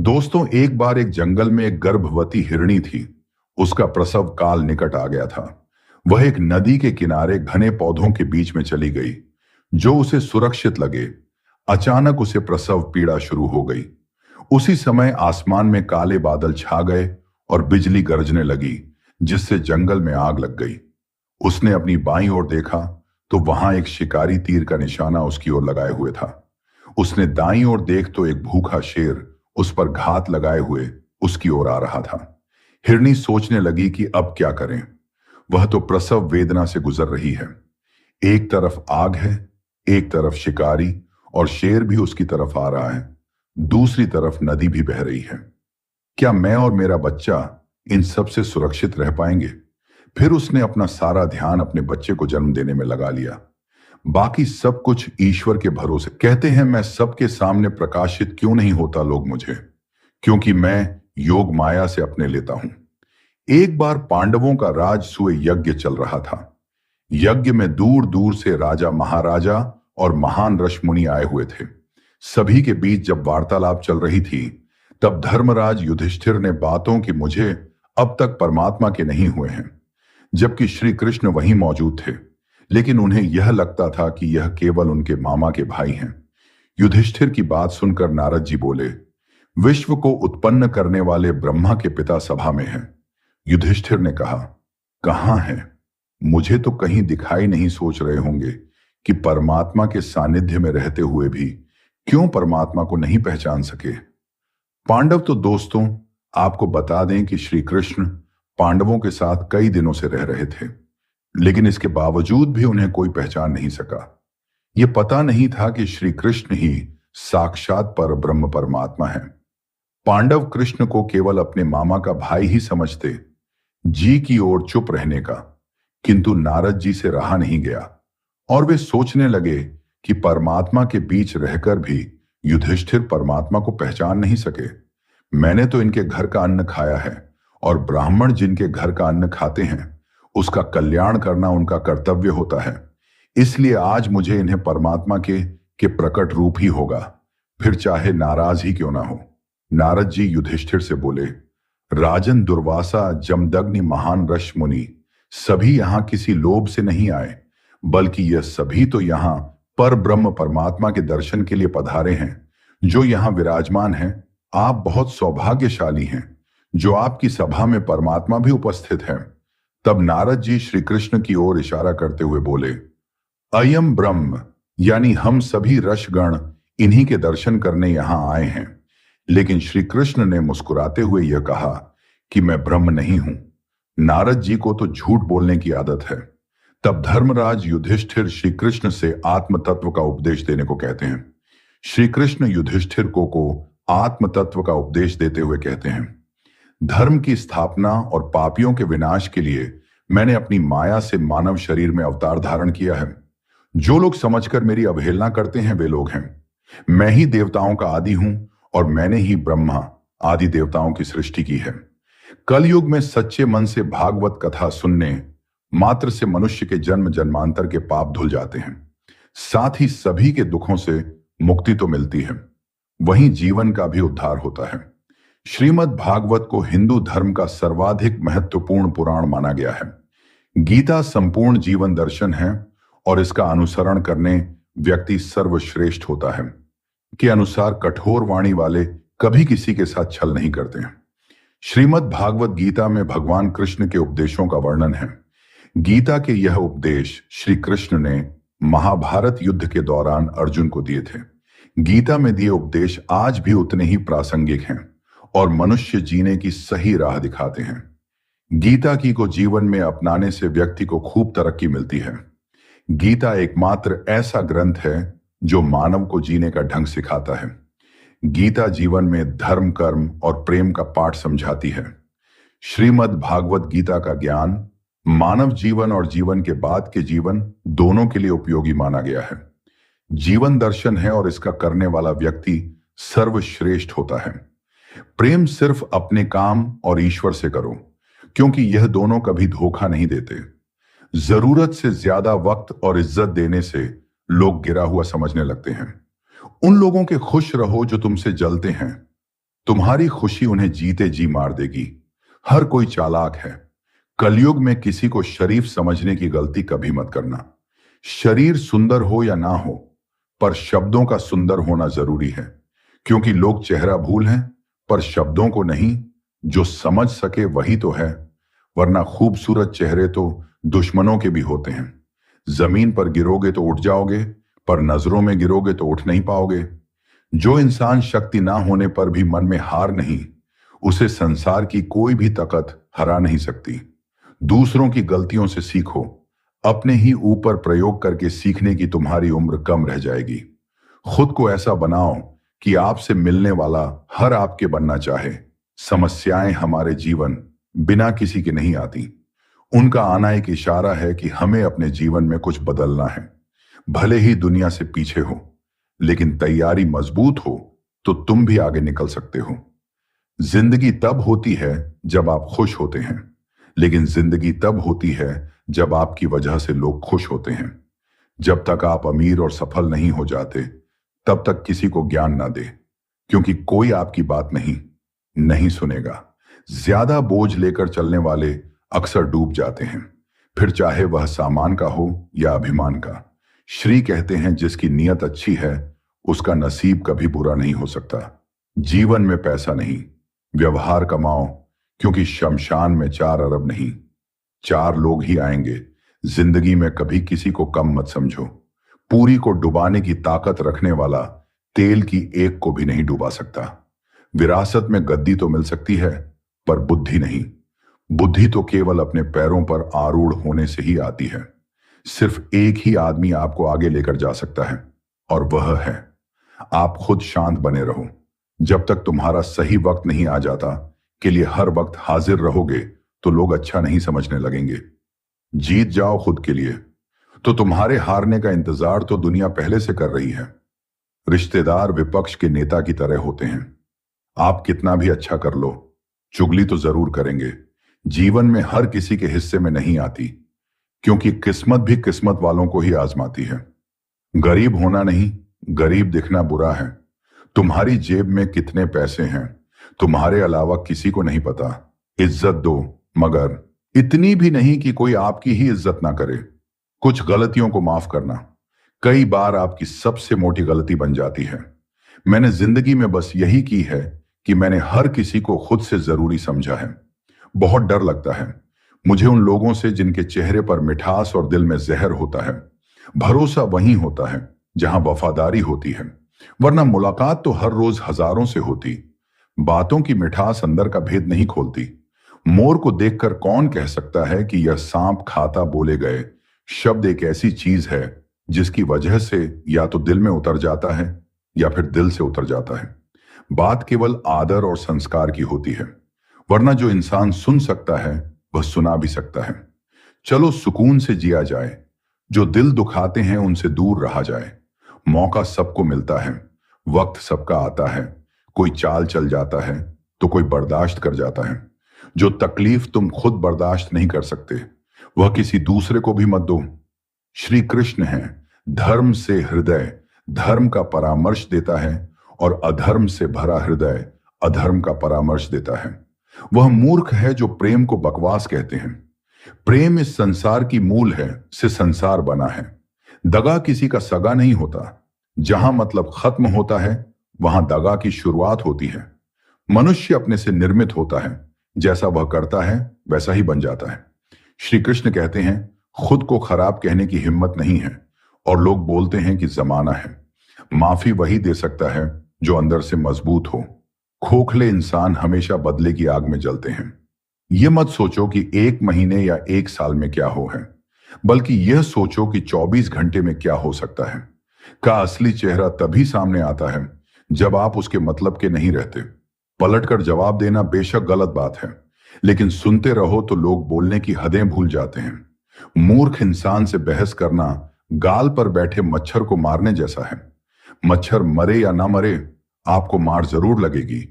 दोस्तों, एक बार एक जंगल में एक गर्भवती हिरणी थी। उसका प्रसव काल निकट आ गया था। वह एक नदी के किनारे घने पौधों के बीच में चली गई, जो उसे सुरक्षित लगे। अचानक उसे प्रसव पीड़ा शुरू हो गई। उसी समय आसमान में काले बादल छा गए और बिजली गरजने लगी, जिससे जंगल में आग लग गई। उसने अपनी बाईं ओर देखा तो वहां एक शिकारी तीर का निशाना उसकी ओर लगाए हुए था। उसने दाईं ओर देख तो एक भूखा शेर उस पर घात लगाए हुए उसकी ओर आ रहा था। हिरनी सोचने लगी कि अब क्या करें। वह तो प्रसव वेदना से गुजर रही है। एक तरफ आग है, एक तरफ शिकारी, और शेर भी उसकी तरफ आ रहा है। दूसरी तरफ नदी भी बह रही है। क्या मैं और मेरा बच्चा इन सब से सुरक्षित रह पाएंगे? फिर उसने अपना सारा ध्यान अपने बच्चे को जन्म देने में लगा लिया। बाकी सब कुछ ईश्वर के भरोसे। कहते हैं, मैं सबके सामने प्रकाशित क्यों नहीं होता लोग मुझे? क्योंकि मैं योग माया से अपने लेता हूं। एक बार पांडवों का राजसूय यज्ञ चल रहा था। यज्ञ में दूर दूर से राजा महाराजा और महान ऋषमुनि आए हुए थे। सभी के बीच जब वार्तालाप चल रही थी, तब धर्मराज युधिष्ठिर ने बातों कि मुझे अब तक परमात्मा के नहीं हुए हैं, जबकि श्री कृष्ण वहीं मौजूद थे। लेकिन उन्हें यह लगता था कि यह केवल उनके मामा के भाई हैं। युधिष्ठिर की बात सुनकर नारद जी बोले, विश्व को उत्पन्न करने वाले ब्रह्मा के पिता सभा में हैं। युधिष्ठिर ने कहा, कहां हैं? मुझे तो कहीं दिखाई नहीं। सोच रहे होंगे कि परमात्मा के सानिध्य में रहते हुए भी क्यों परमात्मा को नहीं पहचान सके। पांडव तो दोस्तों, आपको बता दें कि श्री कृष्ण पांडवों के साथ कई दिनों से रह रहे थे, लेकिन इसके बावजूद भी उन्हें कोई पहचान नहीं सका। यह पता नहीं था कि श्री कृष्ण ही साक्षात पर ब्रह्म परमात्मा है। पांडव कृष्ण को केवल अपने मामा का भाई ही समझते। जी की ओर चुप रहने का, किंतु नारद जी से रहा नहीं गया और वे सोचने लगे कि परमात्मा के बीच रहकर भी युधिष्ठिर परमात्मा को पहचान नहीं सके। मैंने तो इनके घर का अन्न खाया है, और ब्राह्मण जिनके घर का अन्न खाते हैं उसका कल्याण करना उनका कर्तव्य होता है। इसलिए आज मुझे इन्हें परमात्मा के प्रकट रूप ही होगा, फिर चाहे नाराज ही क्यों ना हो। नारद जी युधिष्ठिर से बोले, राजन दुर्वासा, जमदग्नि, महान ऋषमुनि सभी यहां किसी लोभ से नहीं आए, बल्कि यह सभी तो यहां पर ब्रह्म परमात्मा के दर्शन के लिए पधारे हैं, जो यहां विराजमान हैं। आप बहुत सौभाग्यशाली हैं जो आपकी सभा में परमात्मा भी उपस्थित है। तब नारद जी श्री कृष्ण की ओर इशारा करते हुए बोले, अयम ब्रह्म, यानी हम सभी ऋषगण इन्हीं के दर्शन करने यहां आए हैं। लेकिन श्री कृष्ण ने मुस्कुराते हुए यह कहा कि मैं ब्रह्म नहीं हूं। नारद जी को तो झूठ बोलने की आदत है। तब धर्मराज युधिष्ठिर श्री कृष्ण से आत्म तत्व का उपदेश देने को कहते हैं। श्री कृष्ण युधिष्ठिर को आत्म तत्व का उपदेश देते हुए कहते हैं, धर्म की स्थापना और पापियों के विनाश के लिए मैंने अपनी माया से मानव शरीर में अवतार धारण किया है। जो लोग समझकर मेरी अवहेलना करते हैं वे लोग हैं। मैं ही देवताओं का आदि हूं, और मैंने ही ब्रह्मा आदि देवताओं की सृष्टि की है। कलयुग में सच्चे मन से भागवत कथा सुनने मात्र से मनुष्य के जन्म जन्मांतर के पाप धुल जाते हैं। साथ ही सभी के दुखों से मुक्ति तो मिलती है, वहीं जीवन का भी उद्धार होता है। श्रीमद् भागवत को हिंदू धर्म का सर्वाधिक महत्वपूर्ण पुराण माना गया है। गीता संपूर्ण जीवन दर्शन है, और इसका अनुसरण करने व्यक्ति सर्वश्रेष्ठ होता है। के अनुसार कठोर वाणी वाले कभी किसी के साथ छल नहीं करते हैं। श्रीमद् भागवत गीता में भगवान कृष्ण के उपदेशों का वर्णन है। गीता के यह उपदेश श्री कृष्ण ने महाभारत युद्ध के दौरान अर्जुन को दिए थे। गीता में दिए उपदेश आज भी उतने ही प्रासंगिक हैं और मनुष्य जीने की सही राह दिखाते हैं। गीता की को जीवन में अपनाने से व्यक्ति को खूब तरक्की मिलती है। गीता एकमात्र ऐसा ग्रंथ है जो मानव को जीने का ढंग सिखाता है। गीता जीवन में धर्म, कर्म और प्रेम का पाठ समझाती है। श्रीमद् भागवत गीता का ज्ञान मानव जीवन और जीवन के बाद के जीवन दोनों के लिए उपयोगी माना गया है। जीवन दर्शन है और इसका करने वाला व्यक्ति सर्वश्रेष्ठ होता है। प्रेम सिर्फ अपने काम और ईश्वर से करो, क्योंकि यह दोनों कभी धोखा नहीं देते। जरूरत से ज्यादा वक्त और इज्जत देने से लोग गिरा हुआ समझने लगते हैं। उन लोगों के खुश रहो जो तुमसे जलते हैं, तुम्हारी खुशी उन्हें जीते जी मार देगी। हर कोई चालाक है। कलयुग में किसी को शरीफ समझने की गलती कभी मत करना। शरीर सुंदर हो या ना हो, पर शब्दों का सुंदर होना जरूरी है। क्योंकि लोग चेहरा भूल हैं, पर शब्दों को नहीं। जो समझ सके वही तो है। वरना खूबसूरत चेहरे तो दुश्मनों के भी होते हैं। जमीन पर गिरोगे तो उठ जाओगे, पर नजरों में गिरोगे तो उठ नहीं पाओगे। जो इंसान शक्ति ना होने पर भी मन में हार नहीं, उसे संसार की कोई भी ताकत हरा नहीं सकती। दूसरों की गलतियों से सीखो। अपने ही ऊपर प्रयोग करके सीखने की तुम्हारी उम्र कम रह जाएगी। खुद को ऐसा बनाओ कि आपसे मिलने वाला हर आपके बनना चाहे। समस्याएं हमारे जीवन बिना किसी के नहीं आती। उनका आना एक इशारा है कि हमें अपने जीवन में कुछ बदलना है। भले ही दुनिया से पीछे हो, लेकिन तैयारी मजबूत हो तो तुम भी आगे निकल सकते हो। जिंदगी तब होती है जब आप खुश होते हैं, लेकिन जिंदगी तब होती है जब आपकी वजह से लोग खुश होते हैं। जब तक आप अमीर और सफल नहीं हो जाते, तब तक किसी को ज्ञान ना दे, क्योंकि कोई आपकी बात नहीं सुनेगा। ज्यादा बोझ लेकर चलने वाले अक्सर डूब जाते हैं, फिर चाहे वह सामान का हो या अभिमान का। श्री कहते हैं, जिसकी नीयत अच्छी है उसका नसीब कभी बुरा नहीं हो सकता। जीवन में पैसा नहीं, व्यवहार कमाओ, क्योंकि शमशान में 4 अरब नहीं, 4 लोग ही आएंगे। जिंदगी में कभी किसी को कम मत समझो। पूरी को डुबाने की ताकत रखने वाला तेल की एक को भी नहीं डुबा सकता। विरासत में गद्दी तो मिल सकती है, पर बुद्धि नहीं। बुद्धि तो केवल अपने पैरों पर आरूढ़ होने से ही आती है। सिर्फ एक ही आदमी आपको आगे लेकर जा सकता है, और वह है आप खुद। शांत बने रहो। जब तक तुम्हारा सही वक्त नहीं आ जाता के लिए हर वक्त हाजिर रहोगे तो लोग अच्छा नहीं समझने लगेंगे। जीत जाओ खुद के लिए, तो तुम्हारे हारने का इंतजार तो दुनिया पहले से कर रही है। रिश्तेदार विपक्ष के नेता की तरह होते हैं। आप कितना भी अच्छा कर लो, चुगली तो जरूर करेंगे। जीवन में हर किसी के हिस्से में नहीं आती, क्योंकि किस्मत भी किस्मत वालों को ही आजमाती है। गरीब होना नहीं, गरीब दिखना बुरा है। तुम्हारी जेब में कितने पैसे हैं तुम्हारे अलावा किसी को नहीं पता। इज्जत दो, मगर इतनी भी नहीं कि कोई आपकी ही इज्जत ना करे। कुछ गलतियों को माफ करना कई बार आपकी सबसे मोटी गलती बन जाती है। मैंने जिंदगी में बस यही की है कि मैंने हर किसी को खुद से जरूरी समझा है। बहुत डर लगता है मुझे उन लोगों से जिनके चेहरे पर मिठास और दिल में जहर होता है। भरोसा वहीं होता है जहां वफादारी होती है, वरना मुलाकात तो हर रोज हजारों से होती। बातों की मिठास अंदर का भेद नहीं खोलती। मोर को देखकर कौन कह सकता है कि यह सांप खाता बोले गए शब्द एक ऐसी चीज है जिसकी वजह से या तो दिल में उतर जाता है या फिर दिल से उतर जाता है। बात केवल आदर और संस्कार की होती है, वरना जो इंसान सुन सकता है वह सुना भी सकता है। चलो सुकून से जिया जाए। जो दिल दुखाते हैं उनसे दूर रहा जाए। मौका सबको मिलता है, वक्त सबका आता है। कोई चाल चल जाता है तो कोई बर्दाश्त कर जाता है। जो तकलीफ तुम खुद बर्दाश्त नहीं कर सकते, वह किसी दूसरे को भी मत दो। श्री कृष्ण है, धर्म से हृदय धर्म का परामर्श देता है, और अधर्म से भरा हृदय अधर्म का परामर्श देता है। वह मूर्ख है जो प्रेम को बकवास कहते हैं। प्रेम इस संसार की मूल है से संसार बना है। दगा किसी का सगा नहीं होता। जहां मतलब खत्म होता है वहां दगा की शुरुआत होती है। मनुष्य अपने से निर्मित होता है, जैसा वह करता है वैसा ही बन जाता है। श्री कृष्ण कहते हैं, खुद को खराब कहने की हिम्मत नहीं है, और लोग बोलते हैं कि जमाना है। माफी वही दे सकता है जो अंदर से मजबूत हो। खोखले इंसान हमेशा बदले की आग में जलते हैं। यह मत सोचो कि 1 महीने या 1 साल में क्या हो है, बल्कि यह सोचो कि 24 घंटे में क्या हो सकता है। का असली चेहरा तभी सामने आता है जब आप उसके मतलब के नहीं रहते। पलटकर जवाब देना बेशक गलत बात है, लेकिन सुनते रहो तो लोग बोलने की हदें भूल जाते हैं। मूर्ख इंसान से बहस करना गाल पर बैठे मच्छर को मारने जैसा है। मच्छर मरे या ना मरे, आपको मार जरूर लगेगी।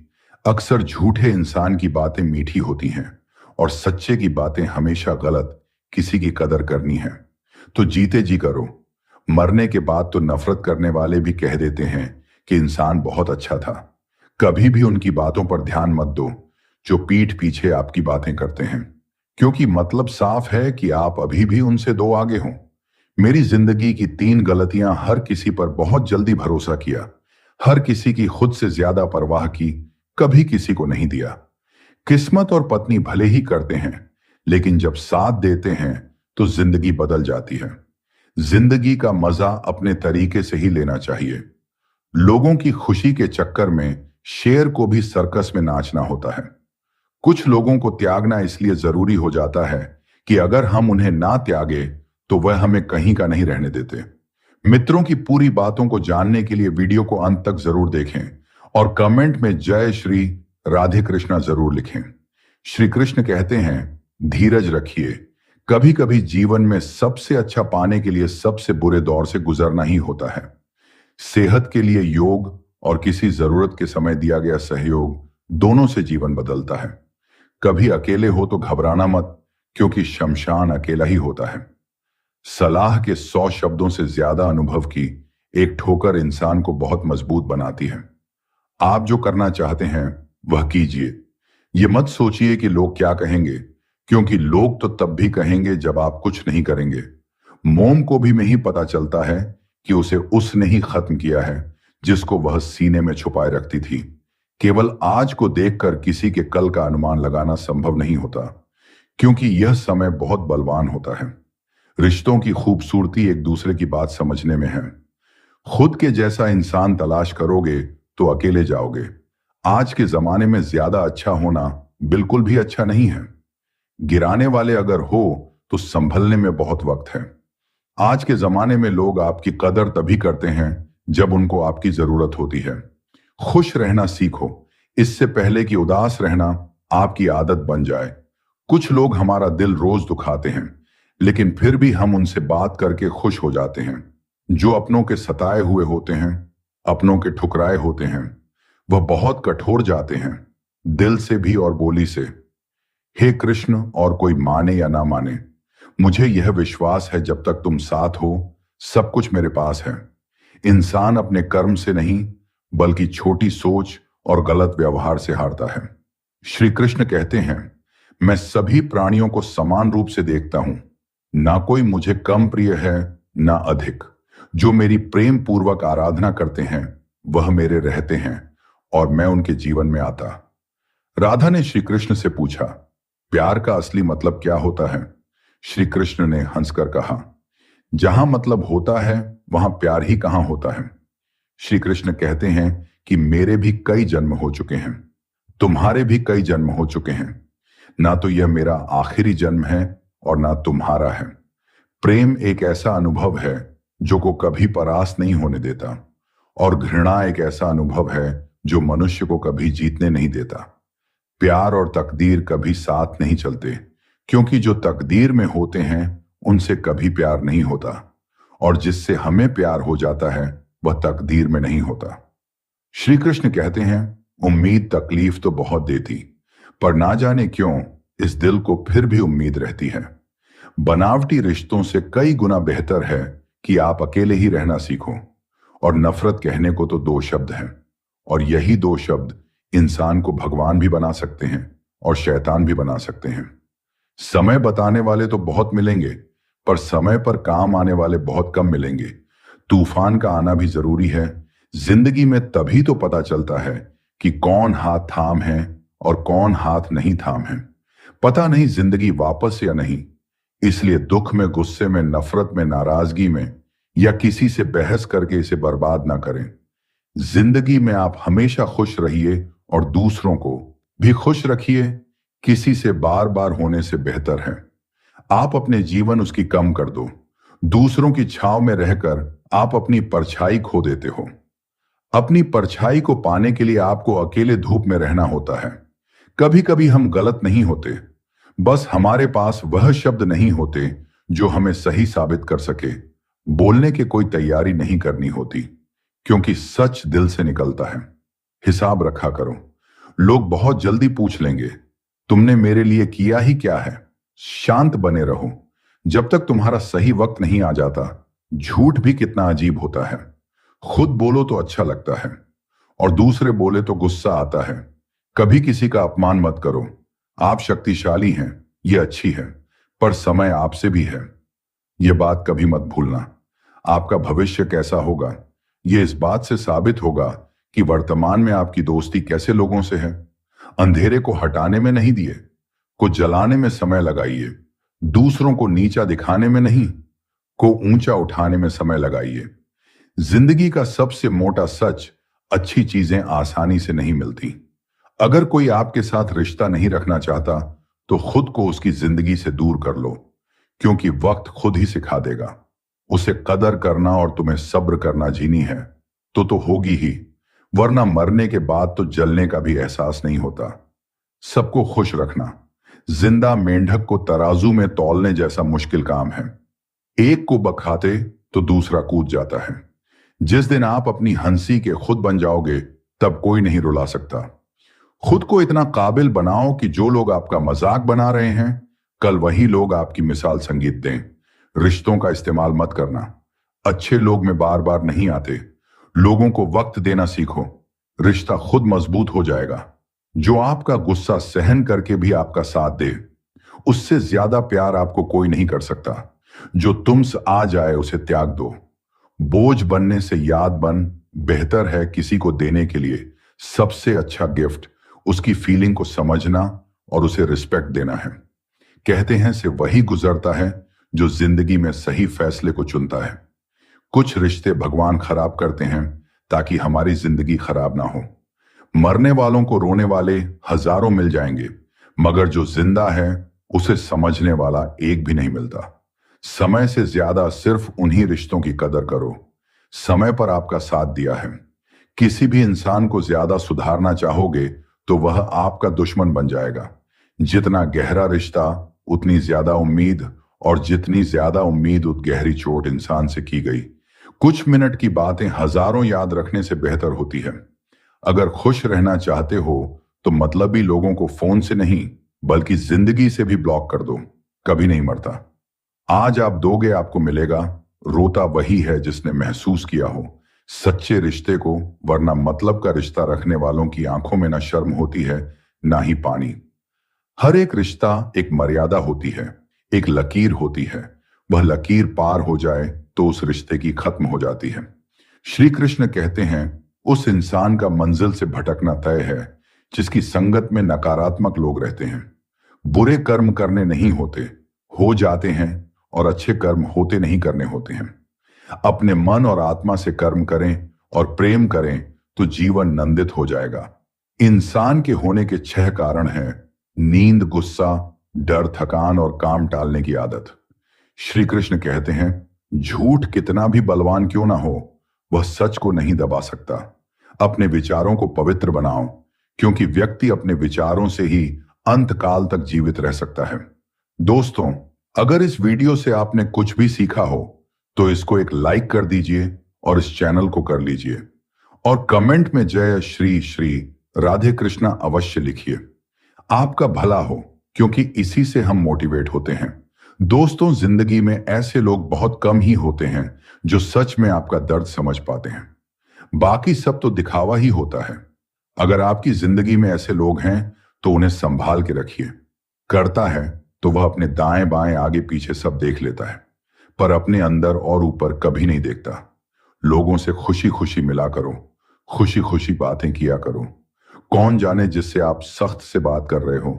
अक्सर झूठे इंसान की बातें मीठी होती हैं, और सच्चे की बातें हमेशा गलत। किसी की कदर करनी है तो जीते जी करो। मरने के बाद तो नफरत करने वाले भी कह देते हैं कि इंसान बहुत अच्छा था। कभी भी उनकी बातों पर ध्यान मत दो जो पीठ पीछे आपकी बातें करते हैं, क्योंकि मतलब साफ है कि आप अभी भी उनसे दो आगे हो। मेरी जिंदगी की 3 गलतियां: हर किसी पर बहुत जल्दी भरोसा किया, हर किसी की खुद से ज्यादा परवाह की, कभी किसी को नहीं दिया। किस्मत और पत्नी भले ही करते हैं, लेकिन जब साथ देते हैं तो जिंदगी बदल जाती है। जिंदगी का मजा अपने तरीके से ही लेना चाहिए। लोगों की खुशी के चक्कर में शेर को भी सर्कस में नाचना होता है। कुछ लोगों को त्यागना इसलिए जरूरी हो जाता है कि अगर हम उन्हें ना त्यागे तो वह हमें कहीं का नहीं रहने देते। मित्रों की पूरी बातों को जानने के लिए वीडियो को अंत तक जरूर देखें और कमेंट में जय श्री राधे कृष्णा जरूर लिखें। श्री कृष्ण कहते हैं, धीरज रखिए। कभी कभी जीवन में सबसे अच्छा पाने के लिए सबसे बुरे दौर से गुजरना ही होता है। सेहत के लिए योग और किसी जरूरत के समय दिया गया सहयोग, दोनों से जीवन बदलता है। कभी अकेले हो तो घबराना मत, क्योंकि शमशान अकेला ही होता है। सलाह के 100 शब्दों से ज्यादा अनुभव की एक ठोकर इंसान को बहुत मजबूत बनाती है। आप जो करना चाहते हैं वह कीजिए। ये मत सोचिए कि लोग क्या कहेंगे, क्योंकि लोग तो तब भी कहेंगे जब आप कुछ नहीं करेंगे। मोम को भी नहीं पता चलता है कि उसे उसने ही खत्म किया है जिसको वह सीने में छुपाए रखती थी। केवल आज को देखकर किसी के कल का अनुमान लगाना संभव नहीं होता, क्योंकि यह समय बहुत बलवान होता है। रिश्तों की खूबसूरती एक दूसरे की बात समझने में है। खुद के जैसा इंसान तलाश करोगे तो अकेले जाओगे। आज के जमाने में ज्यादा अच्छा होना बिल्कुल भी अच्छा नहीं है। गिराने वाले अगर हो तो संभलने में बहुत वक्त है। आज के जमाने में लोग आपकी कदर तभी करते हैं जब उनको आपकी जरूरत होती है। खुश रहना सीखो, इससे पहले कि उदास रहना आपकी आदत बन जाए। कुछ लोग हमारा दिल रोज दुखाते हैं, लेकिन फिर भी हम उनसे बात करके खुश हो जाते हैं। जो अपनों के सताए हुए होते हैं, अपनों के ठुकराए होते हैं, वह बहुत कठोर जाते हैं, दिल से भी और बोली से। हे कृष्ण, और कोई माने या ना माने, मुझे यह विश्वास है जब तक तुम साथ हो सब कुछ मेरे पास है। इंसान अपने कर्म से नहीं, बल्कि छोटी सोच और गलत व्यवहार से हारता है। श्री कृष्ण कहते हैं, मैं सभी प्राणियों को समान रूप से देखता हूं। ना कोई मुझे कम प्रिय है, ना अधिक। जो मेरी प्रेम पूर्वक आराधना करते हैं वह मेरे रहते हैं और मैं उनके जीवन में आता। राधा ने श्री कृष्ण से पूछा, प्यार का असली मतलब क्या होता है? श्री कृष्ण ने हंसकर कहा, जहां मतलब होता है वहां प्यार ही कहां होता है। श्री कृष्ण कहते हैं कि मेरे भी कई जन्म हो चुके हैं, तुम्हारे भी कई जन्म हो चुके हैं। ना तो यह मेरा आखिरी जन्म है और ना तुम्हारा है। प्रेम एक ऐसा अनुभव है जो को कभी परास्त नहीं होने देता, और घृणा एक ऐसा अनुभव है जो मनुष्य को कभी जीतने नहीं देता। प्यार और तकदीर कभी साथ नहीं चलते, क्योंकि जो तकदीर में होते हैं उनसे कभी प्यार नहीं होता, और जिससे हमें प्यार हो जाता है वह तकदीर में नहीं होता। श्री कृष्ण कहते हैं, उम्मीद तकलीफ तो बहुत देती, पर ना जाने क्यों इस दिल को फिर भी उम्मीद रहती है। बनावटी रिश्तों से कई गुना बेहतर है कि आप अकेले ही रहना सीखो। और नफरत कहने को तो 2 शब्द हैं, और यही 2 शब्द इंसान को भगवान भी बना सकते हैं और शैतान भी बना सकते हैं। समय बताने वाले तो बहुत मिलेंगे, पर समय पर काम आने वाले बहुत कम मिलेंगे। तूफान का आना भी जरूरी है। जिंदगी में तभी तो पता चलता है कि कौन हाथ थाम है और कौन हाथ नहीं थाम है। पता नहीं जिंदगी वापस या नहीं, इसलिए दुख में, गुस्से में, नफरत में, नाराजगी में या किसी से बहस करके इसे बर्बाद ना करें। जिंदगी में आप हमेशा खुश रहिए और दूसरों को भी खुश रखिए। किसी से बार बार होने से बेहतर है आप अपने जीवन उसकी कम कर दो। दूसरों की छाव में रहकर आप अपनी परछाई खो देते हो। अपनी परछाई को पाने के लिए आपको अकेले धूप में रहना होता है। कभी कभी हम गलत नहीं होते, बस हमारे पास वह शब्द नहीं होते जो हमें सही साबित कर सके। बोलने की कोई तैयारी नहीं करनी होती, क्योंकि सच दिल से निकलता है। हिसाब रखा करो, लोग बहुत जल्दी पूछ लेंगे, तुमने मेरे लिए किया ही क्या है। शांत बने रहो, जब तक तुम्हारा सही वक्त नहीं आ जाता। झूठ भी कितना अजीब होता है, खुद बोलो तो अच्छा लगता है और दूसरे बोले तो गुस्सा आता है। कभी किसी का अपमान मत करो। आप शक्तिशाली हैं, यह अच्छी है, पर समय आपसे भी है। यह बात कभी मत भूलना। आपका भविष्य कैसा होगा, यह इस बात से साबित होगा कि वर्तमान में आपकी दोस्ती कैसे लोगों से है। अंधेरे को हटाने में नहीं दिए को जलाने में समय लगाइए। दूसरों को नीचा दिखाने में नहीं, को ऊंचा उठाने में समय लगाइए। जिंदगी का सबसे मोटा सच, अच्छी चीजें आसानी से नहीं मिलती। अगर कोई आपके साथ रिश्ता नहीं रखना चाहता तो खुद को उसकी जिंदगी से दूर कर लो, क्योंकि वक्त खुद ही सिखा देगा। उसे कदर करना और तुम्हें सब्र करना जीनी है तो होगी ही, वरना मरने के बाद तो जलने का भी एहसास नहीं होता। सबको खुश रखना जिंदा मेंढक को तराजू में तौलने जैसा मुश्किल काम है। एक को बखाते तो दूसरा कूद जाता है। जिस दिन आप अपनी हंसी के खुद बन जाओगे तब कोई नहीं रुला सकता। खुद को इतना काबिल बनाओ कि जो लोग आपका मजाक बना रहे हैं कल वही लोग आपकी मिसाल संगीत दें। रिश्तों का इस्तेमाल मत करना। अच्छे लोग में बार बार नहीं आते। लोगों को वक्त देना सीखो, रिश्ता खुद मजबूत हो जाएगा। जो आपका गुस्सा सहन करके भी आपका साथ दे, उससे ज्यादा प्यार आपको कोई नहीं कर सकता। जो तुमसे आ जाए उसे त्याग दो। बोझ बनने से याद बन बेहतर है किसी को देने के लिए सबसे अच्छा गिफ्ट उसकी फीलिंग को समझना और उसे रिस्पेक्ट देना है। कहते हैं से वही गुजरता है जो जिंदगी में सही फैसले को चुनता है। कुछ रिश्ते भगवान खराब करते हैं ताकि हमारी जिंदगी खराब ना हो। मरने वालों को रोने वाले हजारों मिल जाएंगे, मगर जो जिंदा है उसे समझने वाला एक भी नहीं मिलता। समय से ज्यादा सिर्फ उन्हीं रिश्तों की कदर करो समय पर आपका साथ दिया है। किसी भी इंसान को ज्यादा सुधारना चाहोगे तो वह आपका दुश्मन बन जाएगा। जितना गहरा रिश्ता उतनी ज्यादा उम्मीद, और जितनी ज्यादा उम्मीद उतनी गहरी चोट इंसान से की गई। कुछ मिनट की बातें हजारों याद रखने से बेहतर होती है। अगर खुश रहना चाहते हो तो मतलबी लोगों को फोन से नहीं बल्कि जिंदगी से भी ब्लॉक कर दो, कभी नहीं मरता। आज आप दोगे आपको मिलेगा। रोता वही है जिसने महसूस किया हो सच्चे रिश्ते को, वरना मतलब का रिश्ता रखने वालों की आंखों में ना शर्म होती है ना ही पानी। हर एक रिश्ता एक मर्यादा होती है, एक लकीर होती है। वह लकीर पार हो जाए तो उस रिश्ते की खत्म हो जाती है। श्री कृष्ण कहते हैं उस इंसान का मंजिल से भटकना तय है जिसकी संगत में नकारात्मक लोग रहते हैं। बुरे कर्म करने नहीं होते, हो जाते हैं, और अच्छे कर्म होते नहीं करने होते हैं। अपने मन और आत्मा से कर्म करें और प्रेम करें तो जीवन नंदित हो जाएगा। इंसान के होने के 6 कारण हैं: नींद, गुस्सा, डर, थकान और काम टालने की आदत। श्री कृष्ण कहते हैं झूठ कितना भी बलवान क्यों ना हो, वह सच को नहीं दबा सकता। अपने विचारों को पवित्र बनाओ, क्योंकि व्यक्ति अपने विचारों से ही अंत काल तक जीवित रह सकता है। दोस्तों, अगर इस वीडियो से आपने कुछ भी सीखा हो तो इसको एक लाइक कर दीजिए और इस चैनल को कर लीजिए, और कमेंट में जय श्री श्री राधे कृष्णा अवश्य लिखिए। आपका भला हो, क्योंकि इसी से हम मोटिवेट होते हैं। दोस्तों, जिंदगी में ऐसे लोग बहुत कम ही होते हैं जो सच में आपका दर्द समझ पाते हैं। बाकी सब तो दिखावा ही होता है। अगर आपकी जिंदगी में ऐसे लोग हैं तो उन्हें संभाल के रखिए। करता है तो वह अपने दाएं बाएं आगे पीछे सब देख लेता है, पर अपने अंदर और ऊपर कभी नहीं देखता। लोगों से खुशी खुशी मिला करो, खुशी खुशी बातें किया करो। कौन जाने जिससे आप सख्त से बात कर रहे हो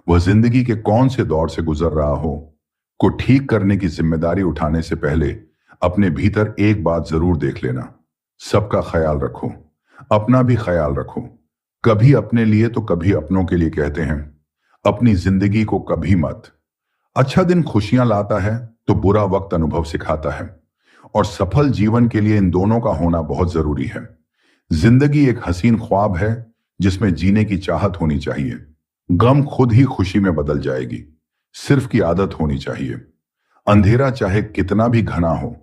वह जिंदगी के कौन से दौर से गुजर रहा हो। को ठीक करने की जिम्मेदारी उठाने से पहले अपने भीतर एक बात जरूर देख लेना। सबका ख्याल रखो, अपना भी ख्याल रखो। कभी अपने लिए तो कभी अपनों के लिए कहते हैं। अपनी जिंदगी को कभी मत। अच्छा दिन खुशियां लाता है तो बुरा वक्त अनुभव सिखाता है, और सफल जीवन के लिए इन दोनों का होना बहुत जरूरी है। जिंदगी एक हसीन ख्वाब है जिसमें जीने की चाहत होनी चाहिए। गम खुद ही खुशी में बदल जाएगी, सिर्फ की आदत होनी चाहिए। अंधेरा चाहे कितना भी घना हो,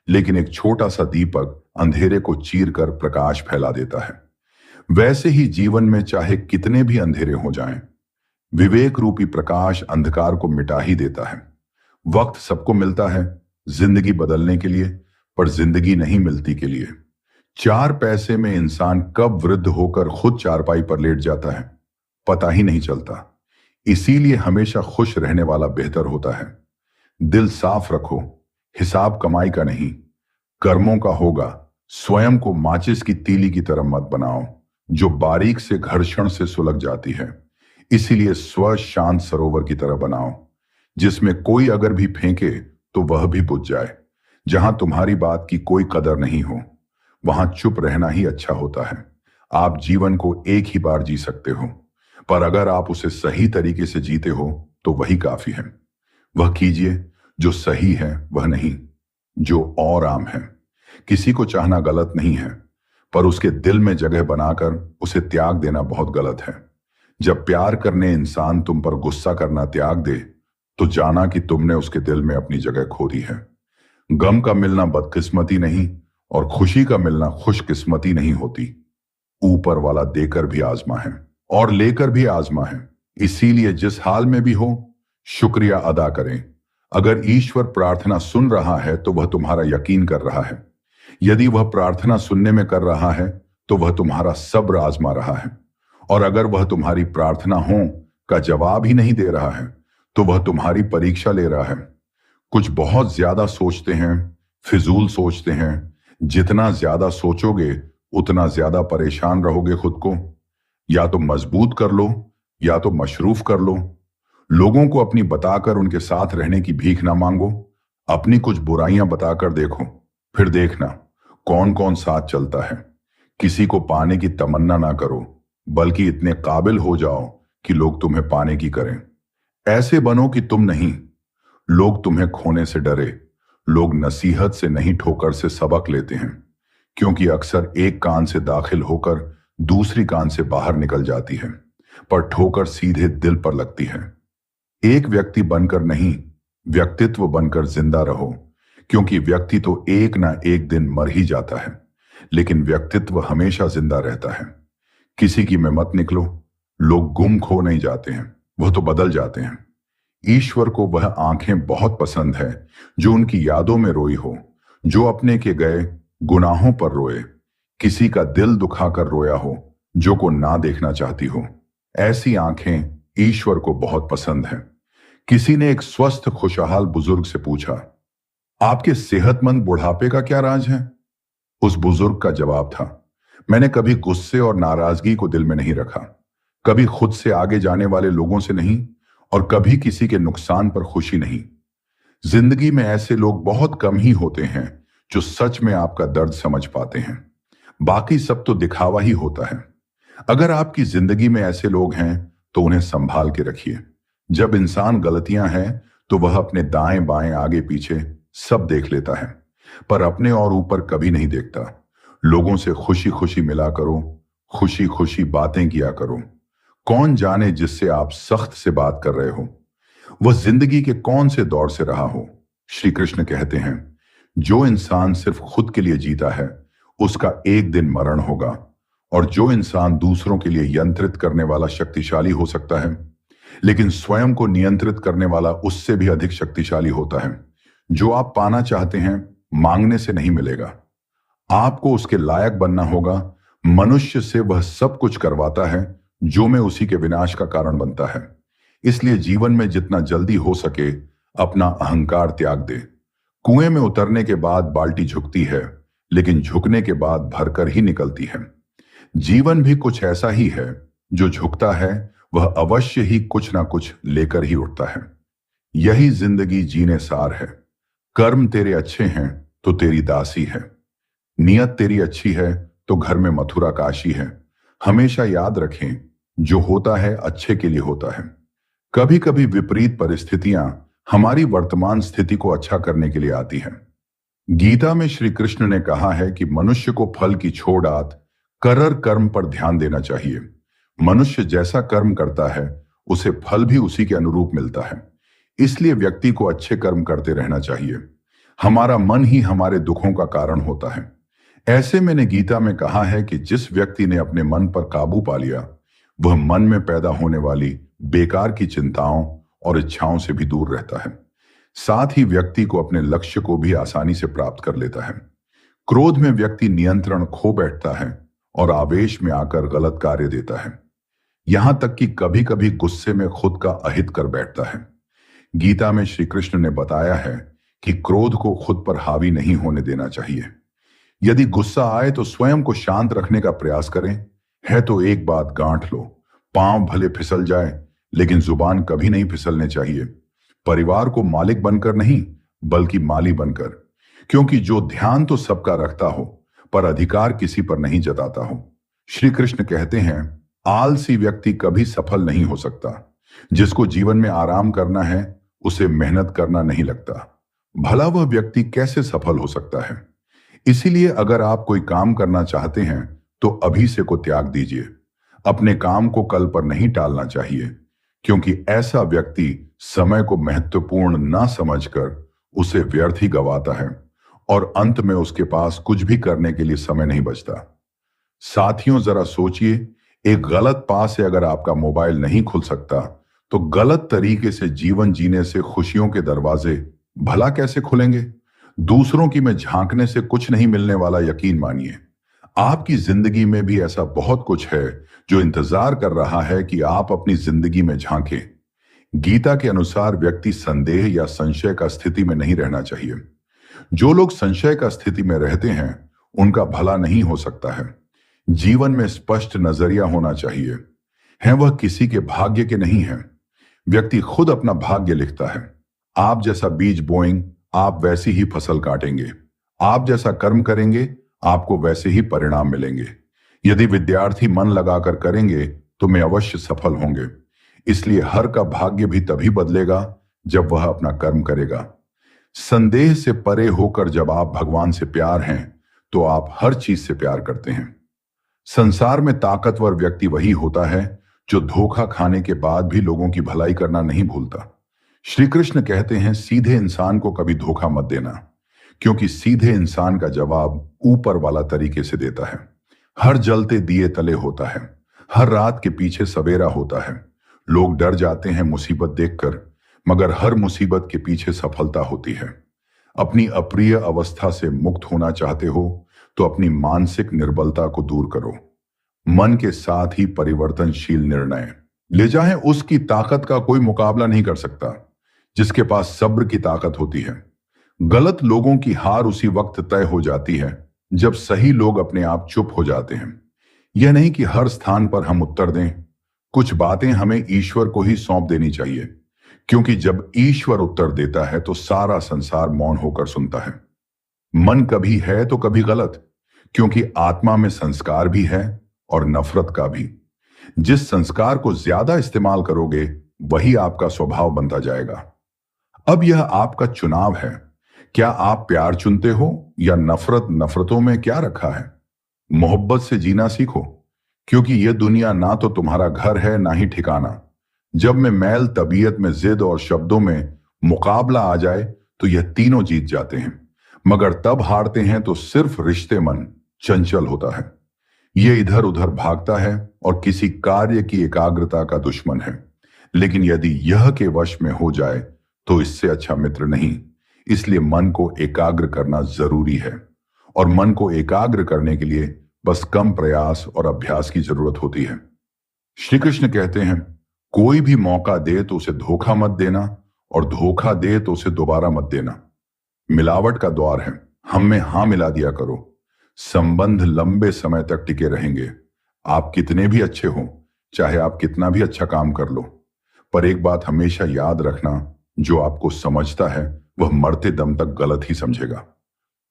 लेकिन एक छोटा सा दीपक अंधेरे को चीर कर प्रकाश फैला देता है। वैसे ही जीवन में चाहे कितने भी अंधेरे हो जाएं, विवेक रूपी प्रकाश अंधकार को मिटा ही देता है। वक्त सबको मिलता है जिंदगी बदलने के लिए, पर जिंदगी नहीं मिलती के लिए। 4 पैसे में इंसान कब वृद्ध होकर खुद चारपाई पर लेट जाता है, पता ही नहीं चलता। इसीलिए हमेशा खुश रहने वाला बेहतर होता है। दिल साफ रखो, हिसाब कमाई का नहीं, कर्मों का होगा। स्वयं को माचिस की तीली की तरह मत बनाओ, जो बारीक से घर्षण से सुलग जाती है। इसीलिए स्व शांत सरोवर की तरह बनाओ, जिसमें कोई अगर भी फेंके तो वह भी बुझ जाए। जहां तुम्हारी बात की कोई कदर नहीं हो, वहां चुप रहना ही अच्छा होता है। आप जीवन को एक ही बार जी सकते हो, पर अगर आप उसे सही तरीके से जीते हो तो वही काफी है। वह कीजिए जो सही है, वह नहीं जो और आम है। किसी को चाहना गलत नहीं है, पर उसके दिल में जगह बनाकर उसे त्याग देना बहुत गलत है। जब प्यार करने इंसान तुम पर गुस्सा करना त्याग दे, तो जाना कि तुमने उसके दिल में अपनी जगह खो दी है। गम का मिलना बदकिस्मती नहीं और खुशी का मिलना खुशकिस्मती नहीं होती। ऊपर वाला देकर भी आजमा है और लेकर भी आजमा है। इसीलिए जिस हाल में भी हो, शुक्रिया अदा करें। अगर ईश्वर प्रार्थना सुन रहा है तो वह तुम्हारा यकीन कर रहा है। यदि वह प्रार्थना सुनने में कर रहा है तो वह तुम्हारा सब्र आजमा रहा है। और अगर वह तुम्हारी प्रार्थना हो का जवाब ही नहीं दे रहा है तो वह तुम्हारी परीक्षा ले रहा है। कुछ बहुत ज्यादा सोचते हैं, फिजूल सोचते हैं। जितना ज्यादा सोचोगे उतना ज्यादा परेशान रहोगे। खुद को या तो मजबूत कर लो या तो मशरूफ कर लो। लोगों को अपनी बताकर उनके साथ रहने की भीख ना मांगो। अपनी कुछ बुराइयां बताकर देखो, फिर देखना कौन कौन साथ चलता है। किसी को पाने की तमन्ना ना करो, बल्कि इतने काबिल हो जाओ कि लोग तुम्हें पाने की करें। ऐसे बनो कि तुम नहीं, लोग तुम्हें खोने से डरे। लोग नसीहत से नहीं ठोकर से सबक लेते हैं, क्योंकि अक्सर एक कान से दाखिल होकर दूसरी कान से बाहर निकल जाती है, पर ठोकर सीधे दिल पर लगती है। एक व्यक्ति बनकर नहीं, व्यक्तित्व बनकर जिंदा रहो, क्योंकि व्यक्ति तो एक ना एक दिन मर ही जाता है, लेकिन व्यक्तित्व हमेशा जिंदा रहता है। किसी की में मत निकलो। लोग गुम खो नहीं जाते हैं, वह तो बदल जाते हैं। ईश्वर को वह आंखें बहुत पसंद है जो उनकी यादों में रोई हो, जो अपने के गए गुनाहों पर रोए, किसी का दिल दुखाकर रोया हो जो को ना देखना चाहती हो। ऐसी आंखें ईश्वर को बहुत पसंद है। किसी ने एक स्वस्थ खुशहाल बुजुर्ग से पूछा, आपके सेहतमंद बुढ़ापे का क्या राज है? उस बुजुर्ग का जवाब था, मैंने कभी गुस्से और नाराजगी को दिल में नहीं रखा, कभी खुद से आगे जाने वाले लोगों से नहीं, और कभी किसी के नुकसान पर खुशी नहीं। जिंदगी में ऐसे लोग बहुत कम ही होते हैं जो सच में आपका दर्द समझ पाते हैं। बाकी सब तो दिखावा ही होता है। अगर आपकी जिंदगी में ऐसे लोग हैं तो उन्हें संभाल के रखिए। जब इंसान गलतियां हैं तो वह अपने दाएं बाएं आगे पीछे सब देख लेता है, पर अपने और ऊपर कभी नहीं देखता। लोगों से खुशी खुशी मिला करो, खुशी खुशी बातें किया करो। कौन जाने जिससे आप सख्त से बात कर रहे हो वह जिंदगी के कौन से दौर से रहा हो। श्री कृष्ण कहते हैं, जो इंसान सिर्फ खुद के लिए जीता है उसका एक दिन मरण होगा, और जो इंसान दूसरों के लिए यंत्रित करने वाला शक्तिशाली हो सकता है, लेकिन स्वयं को नियंत्रित करने वाला उससे भी अधिक शक्तिशाली होता है। जो आप पाना चाहते हैं मांगने से नहीं मिलेगा, आपको उसके लायक बनना होगा। मनुष्य से वह सब कुछ करवाता है जो में उसी के विनाश का कारण बनता है। इसलिए जीवन में जितना जल्दी हो सके अपना अहंकार त्याग दे। कुएं में उतरने के बाद बाल्टी झुकती है, लेकिन झुकने के बाद भरकर ही निकलती है। जीवन भी कुछ ऐसा ही है, जो झुकता है वह अवश्य ही कुछ ना कुछ लेकर ही उठता है। यही जिंदगी जीने सार है। कर्म तेरे अच्छे हैं तो तेरी दासी है, नियत तेरी अच्छी है तो घर में मथुरा काशी है। हमेशा याद रखें, जो होता है अच्छे के लिए होता है। कभी कभी विपरीत परिस्थितियां हमारी वर्तमान स्थिति को अच्छा करने के लिए आती हैं। गीता में श्री कृष्ण ने कहा है कि मनुष्य को फल की छोड़ आत करर कर्म पर ध्यान देना चाहिए। मनुष्य जैसा कर्म करता है उसे फल भी उसी के अनुरूप मिलता है। इसलिए व्यक्ति को अच्छे कर्म करते रहना चाहिए। हमारा मन ही हमारे दुखों का कारण होता है। ऐसे मैंने गीता में कहा है कि जिस व्यक्ति ने अपने मन पर काबू पा लिया वह मन में पैदा होने वाली बेकार की चिंताओं और इच्छाओं से भी दूर रहता है। साथ ही व्यक्ति को अपने लक्ष्य को भी आसानी से प्राप्त कर लेता है। क्रोध में व्यक्ति नियंत्रण खो बैठता है और आवेश में आकर गलत कार्य देता है। यहां तक कि कभी कभी गुस्से में खुद का अहित कर बैठता है। गीता में श्री कृष्ण ने बताया है कि क्रोध को खुद पर हावी नहीं होने देना चाहिए। यदि गुस्सा आए तो स्वयं को शांत रखने का प्रयास करें। है तो एक बात गांठ लो, पांव भले फिसल जाए लेकिन जुबान कभी नहीं फिसलने चाहिए। परिवार को मालिक बनकर नहीं बल्कि माली बनकर, क्योंकि जो ध्यान तो सबका रखता हो पर अधिकार किसी पर नहीं जताता हो। श्री कृष्ण कहते हैं, आलसी व्यक्ति कभी सफल नहीं हो सकता। जिसको जीवन में आराम करना है उसे मेहनत करना नहीं लगता। भला वह व्यक्ति कैसे सफल हो सकता है? इसीलिए अगर आप कोई काम करना चाहते हैं तो अभी से को त्याग दीजिए। अपने काम को कल पर नहीं टालना चाहिए, क्योंकि ऐसा व्यक्ति समय को महत्वपूर्ण ना समझकर उसे व्यर्थ ही गवाता है और अंत में उसके पास कुछ भी करने के लिए समय नहीं बचता। साथियों, जरा सोचिए, एक गलत पास से अगर आपका मोबाइल नहीं खुल सकता तो गलत तरीके से जीवन जीने से खुशियों के दरवाजे भला कैसे खुलेंगे? दूसरों की में झांकने से कुछ नहीं मिलने वाला यकीन मानिए। आपकी जिंदगी में भी ऐसा बहुत कुछ है जो इंतजार कर रहा है कि आप अपनी जिंदगी में झांकें। गीता के अनुसार व्यक्ति संदेह या संशय का स्थिति में नहीं रहना चाहिए। जो लोग संशय का स्थिति में रहते हैं उनका भला नहीं हो सकता है। जीवन में स्पष्ट नजरिया होना चाहिए। है वह किसी के भाग्य के नहीं है। व्यक्ति खुद अपना भाग्य लिखता है। आप जैसा बीज बोएंगे आप वैसी ही फसल काटेंगे। आप जैसा कर्म करेंगे आपको वैसे ही परिणाम मिलेंगे। यदि विद्यार्थी मन लगाकर करेंगे तो मैं अवश्य सफल होंगे। इसलिए हर का भाग्य भी तभी बदलेगा जब वह अपना कर्म करेगा। संदेह से परे होकर जब आप भगवान से प्यार हैं तो आप हर चीज से प्यार करते हैं। संसार में ताकतवर व्यक्ति वही होता है जो धोखा खाने के बाद भी लोगों की भलाई करना नहीं भूलता। श्री कृष्ण कहते हैं, सीधे इंसान को कभी धोखा मत देना, क्योंकि सीधे इंसान का जवाब ऊपर वाला तरीके से देता है। हर जलते दिए तले होता है। हर रात के पीछे सवेरा होता है। लोग डर जाते हैं मुसीबत देखकर, मगर हर मुसीबत के पीछे सफलता होती है। अपनी अप्रिय अवस्था से मुक्त होना चाहते हो तो अपनी मानसिक निर्बलता को दूर करो। मन के साथ ही परिवर्तनशील निर्णय ले जाएं। उसकी ताकत का कोई मुकाबला नहीं कर सकता जिसके पास सब्र की ताकत होती है। गलत लोगों की हार उसी वक्त तय हो जाती है जब सही लोग अपने आप चुप हो जाते हैं। यह नहीं कि हर स्थान पर हम उत्तर दें। कुछ बातें हमें ईश्वर को ही सौंप देनी चाहिए, क्योंकि जब ईश्वर उत्तर देता है तो सारा संसार मौन होकर सुनता है। मन कभी है तो कभी गलत, क्योंकि आत्मा में संस्कार भी है और नफरत का भी। जिस संस्कार को ज्यादा इस्तेमाल करोगे वही आपका स्वभाव बनता जाएगा। अब यह आपका चुनाव है। क्या आप प्यार चुनते हो या नफरत? नफरतों में क्या रखा है? मोहब्बत से जीना सीखो, क्योंकि यह दुनिया ना तो तुम्हारा घर है ना ही ठिकाना। जब में मैल, तबीयत में जिद और शब्दों में मुकाबला आ जाए तो यह तीनों जीत जाते हैं, मगर तब हारते हैं तो सिर्फ रिश्ते। मन चंचल होता है, यह इधर उधर भागता है और किसी कार्य की एकाग्रता का दुश्मन है। लेकिन यदि यह के वश में हो जाए तो इससे अच्छा मित्र नहीं। इसलिए मन को एकाग्र करना जरूरी है, और मन को एकाग्र करने के लिए बस कम प्रयास और अभ्यास की जरूरत होती है। श्री कृष्ण कहते हैं, कोई भी मौका दे तो उसे धोखा मत देना, और धोखा दे तो उसे दोबारा मत देना। मिलावट का द्वार है, हम में हां मिला दिया करो। संबंध लंबे समय तक टिके रहेंगे। आप कितने भी अच्छे हो, चाहे आप कितना भी अच्छा काम कर लो, पर एक बात हमेशा याद रखना, जो आपको समझता है वह मरते दम तक गलत ही समझेगा।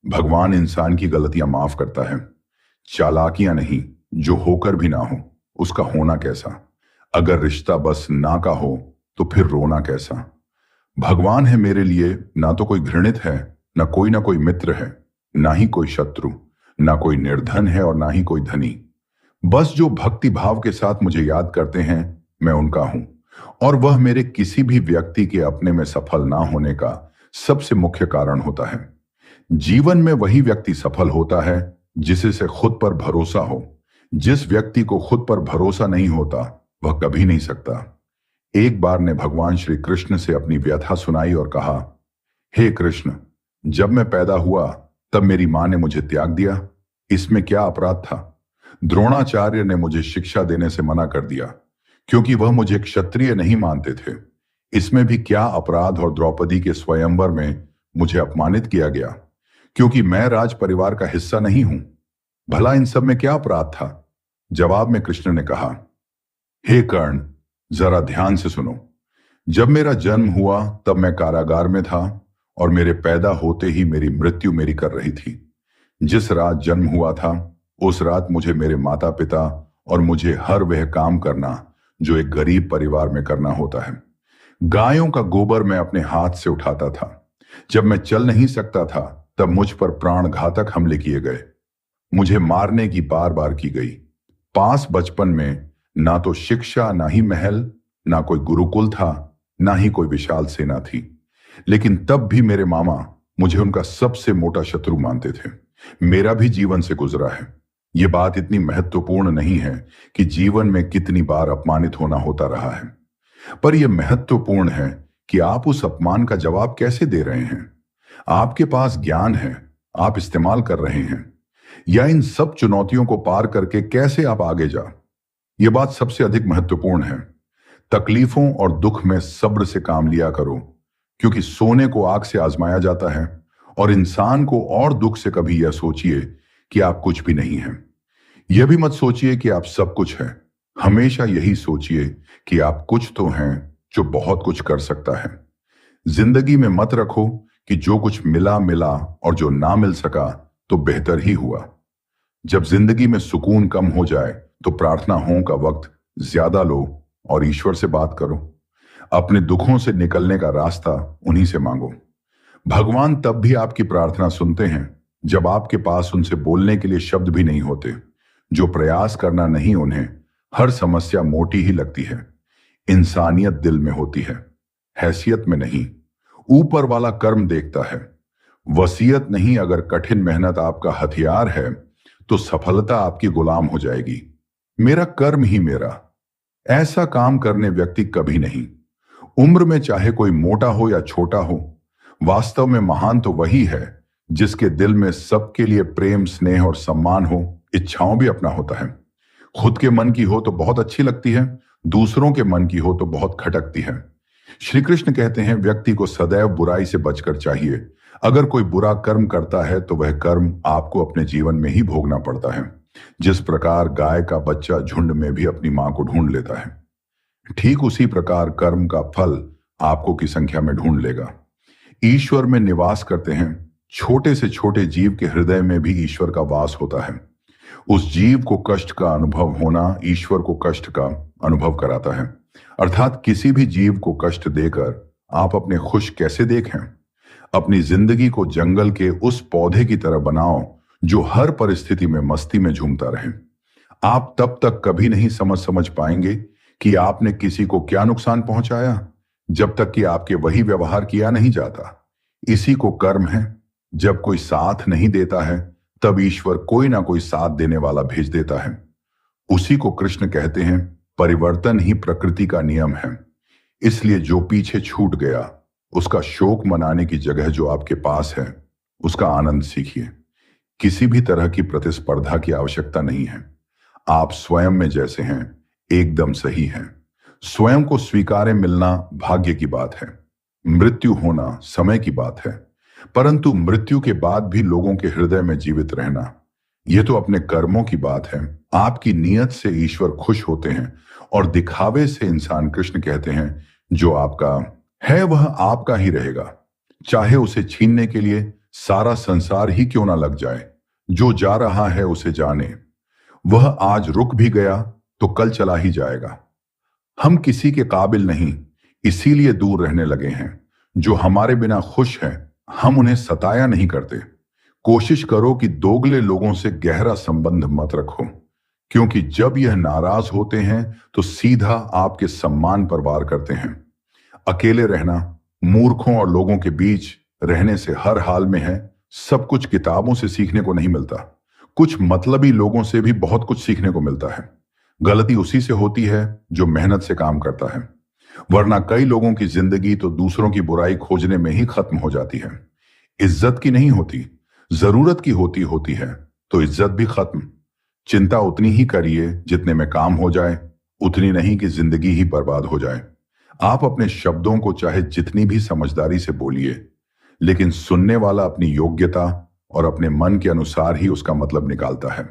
भगवान इंसान की गलतियां माफ करता है, चालाकियां नहीं। जो होकर भी ना हो उसका होना कैसा? अगर रिश्ता बस ना का हो तो फिर रोना कैसा? भगवान है मेरे लिए ना तो कोई घृणित है, ना कोई मित्र है, ना ही कोई शत्रु, ना कोई निर्धन है और ना ही कोई धनी। बस जो भक्ति भाव के साथ मुझे याद करते हैं मैं उनका हूं, और वह मेरे किसी भी व्यक्ति के अपने में सफल ना होने का सबसे मुख्य कारण होता है। जीवन में वही व्यक्ति सफल होता है जिसे से खुद पर भरोसा हो। जिस व्यक्ति को खुद पर भरोसा नहीं होता वह कभी नहीं सकता। एक बार ने भगवान श्री कृष्ण से अपनी व्यथा सुनाई और कहा, हे कृष्ण, जब मैं पैदा हुआ तब मेरी मां ने मुझे त्याग दिया। इसमें क्या अपराध था? द्रोणाचार्य ने मुझे शिक्षा देने से मना कर दिया क्योंकि वह मुझे क्षत्रिय नहीं मानते थे। इसमें भी क्या अपराध? और द्रौपदी के स्वयंवर में मुझे अपमानित किया गया क्योंकि मैं राज परिवार का हिस्सा नहीं हूं। भला इन सब में क्या अपराध था? जवाब में कृष्ण ने कहा, हे कर्ण, जरा ध्यान से सुनो। जब मेरा जन्म हुआ तब मैं कारागार में था और मेरे पैदा होते ही मेरी मृत्यु मेरी कर रही थी। जिस रात जन्म हुआ था उस रात मुझे मेरे माता पिता और मुझे हर वह काम करना जो एक गरीब परिवार में करना होता है। गायों का गोबर मैं अपने हाथ से उठाता था। जब मैं चल नहीं सकता था तब मुझ पर प्राणघातक हमले किए गए। मुझे मारने की बार बार की गई। पास बचपन में ना तो शिक्षा, ना ही महल, ना कोई गुरुकुल था, ना ही कोई विशाल सेना थी। लेकिन तब भी मेरे मामा मुझे उनका सबसे मोटा शत्रु मानते थे। मेरा भी जीवन से गुजरा है। यह बात इतनी महत्वपूर्ण नहीं है कि जीवन में कितनी बार अपमानित होना होता रहा है, पर यह महत्वपूर्ण है कि आप उस अपमान का जवाब कैसे दे रहे हैं। आपके पास ज्ञान है, आप इस्तेमाल कर रहे हैं, या इन सब चुनौतियों को पार करके कैसे आप आगे जा। यह बात सबसे अधिक महत्वपूर्ण है। तकलीफों और दुख में सब्र से काम लिया करो, क्योंकि सोने को आग से आजमाया जाता है और इंसान को और दुख से कभी यह सोचिए कि आप कुछ भी नहीं हैं। यह भी मत सोचिए कि आप सब कुछ हैं। हमेशा यही सोचिए कि आप कुछ तो हैं जो बहुत कुछ कर सकता है। जिंदगी में मत रखो कि जो कुछ मिला मिला और जो ना मिल सका तो बेहतर ही हुआ। जब जिंदगी में सुकून कम हो जाए तो प्रार्थना हो का वक्त ज्यादा लो और ईश्वर से बात करो। अपने दुखों से निकलने का रास्ता उन्हीं से मांगो। भगवान तब भी आपकी प्रार्थना सुनते हैं जब आपके पास उनसे बोलने के लिए शब्द भी नहीं होते। जो प्रयास करना नहीं, उन्हें हर समस्या मोटी ही लगती है। इंसानियत दिल में होती है, हैसियत में नहीं। ऊपर वाला कर्म देखता है, वसीयत नहीं। अगर कठिन मेहनत आपका हथियार है तो सफलता आपकी गुलाम हो जाएगी। मेरा कर्म ही मेरा, ऐसा काम करने व्यक्ति कभी नहीं। उम्र में चाहे कोई मोटा हो या छोटा हो, वास्तव में महान तो वही है जिसके दिल में सबके लिए प्रेम, स्नेह और सम्मान हो। इच्छाओं भी अपना होता है। खुद के मन की हो तो बहुत अच्छी लगती है, दूसरों के मन की हो तो बहुत खटकती है। श्री कृष्ण कहते हैं, व्यक्ति को सदैव बुराई से बचकर चाहिए। अगर कोई बुरा कर्म करता है तो वह कर्म आपको अपने जीवन में ही भोगना पड़ता है। जिस प्रकार गाय का बच्चा झुंड में भी अपनी मां को ढूंढ लेता है, ठीक उसी प्रकार कर्म का फल आपको की संख्या में ढूंढ लेगा। ईश्वर में निवास करते हैं। छोटे से छोटे जीव के हृदय में भी ईश्वर का वास होता है। उस जीव को कष्ट का अनुभव होना ईश्वर को कष्ट का अनुभव कराता है। अर्थात किसी भी जीव को कष्ट देकर आप अपने खुश कैसे देखें। अपनी जिंदगी को जंगल के उस पौधे की तरह बनाओ जो हर परिस्थिति में मस्ती में झूमता रहे। आप तब तक कभी नहीं समझ पाएंगे कि आपने किसी को क्या नुकसान पहुंचाया, जब तक कि आपके वही व्यवहार किया नहीं जाता। इसी को कर्म है। जब कोई साथ नहीं देता है तब ईश्वर कोई ना कोई साथ देने वाला भेज देता है। उसी को कृष्ण कहते हैं, परिवर्तन ही प्रकृति का नियम है। इसलिए जो पीछे छूट गया उसका शोक मनाने की जगह जो आपके पास है उसका आनंद सीखिए। किसी भी तरह की प्रतिस्पर्धा की आवश्यकता नहीं है। आप स्वयं में जैसे हैं एकदम सही हैं। स्वयं को स्वीकार्य मिलना भाग्य की बात है। मृत्यु होना समय की बात है, परंतु मृत्यु के बाद भी लोगों के हृदय में जीवित रहना, यह तो अपने कर्मों की बात है। आपकी नियत से ईश्वर खुश होते हैं और दिखावे से इंसान, कृष्ण कहते हैं, जो आपका है वह आपका ही रहेगा, चाहे उसे छीनने के लिए सारा संसार ही क्यों ना लग जाए। जो जा रहा है उसे जाने, वह आज रुक भी गया तो कल चला ही जाएगा। हम किसी के काबिल नहीं, इसीलिए दूर रहने लगे हैं। जो हमारे बिना खुश हैं हम उन्हें सताया नहीं करते। कोशिश करो कि दोगले लोगों से गहरा संबंध मत रखो, क्योंकि जब यह नाराज होते हैं तो सीधा आपके सम्मान पर वार करते हैं। अकेले रहना, मूर्खों और लोगों के बीच रहने से हर हाल में है। सब कुछ किताबों से सीखने को नहीं मिलता। कुछ मतलबी लोगों से भी बहुत कुछ सीखने को मिलता है। गलती उसी से होती है जो मेहनत से काम करता है, वरना कई लोगों की जिंदगी तो दूसरों की बुराई खोजने में ही खत्म हो जाती है। इज्जत की नहीं होती, जरूरत की होती होती है तो इज्जत भी खत्म। चिंता उतनी ही करिए जितने में काम हो जाए, उतनी नहीं कि जिंदगी ही बर्बाद हो जाए। आप अपने शब्दों को चाहे जितनी भी समझदारी से बोलिए, लेकिन सुनने वाला अपनी योग्यता और अपने मन के अनुसार ही उसका मतलब निकालता है।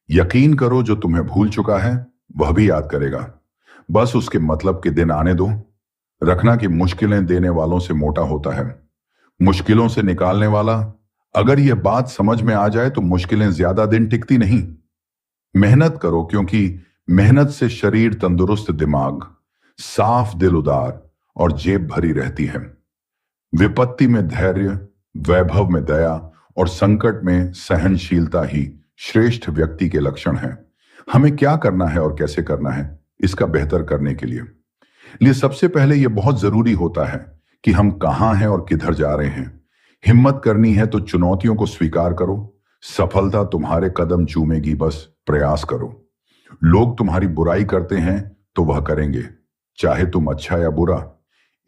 यकीन करो, जो तुम्हें भूल चुका है वह भी याद करेगा। बस उसके मतलब के दिन आने दो। रखना कि मुश्किलें देने वालों से मोटा होता है, मुश्किलों से निकालने वाला। अगर यह बात समझ में आ जाए तो मुश्किलें ज्यादा दिन टिकती नहीं। मेहनत करो, क्योंकि मेहनत से शरीर तंदुरुस्त, दिमाग साफ, दिल उदार और जेब भरी रहती है। विपत्ति में धैर्य, वैभव में दया और संकट में सहनशीलता ही श्रेष्ठ व्यक्ति के लक्षण हैं। हमें क्या करना है और कैसे करना है इसका बेहतर करने के लिए सबसे पहले यह बहुत जरूरी होता है कि हम कहां हैं और किधर जा रहे हैं। हिम्मत करनी है तो चुनौतियों को स्वीकार करो। सफलता तुम्हारे कदम चूमेगी, बस प्रयास करो। लोग तुम्हारी बुराई करते हैं तो वह करेंगे, चाहे तुम अच्छा या बुरा।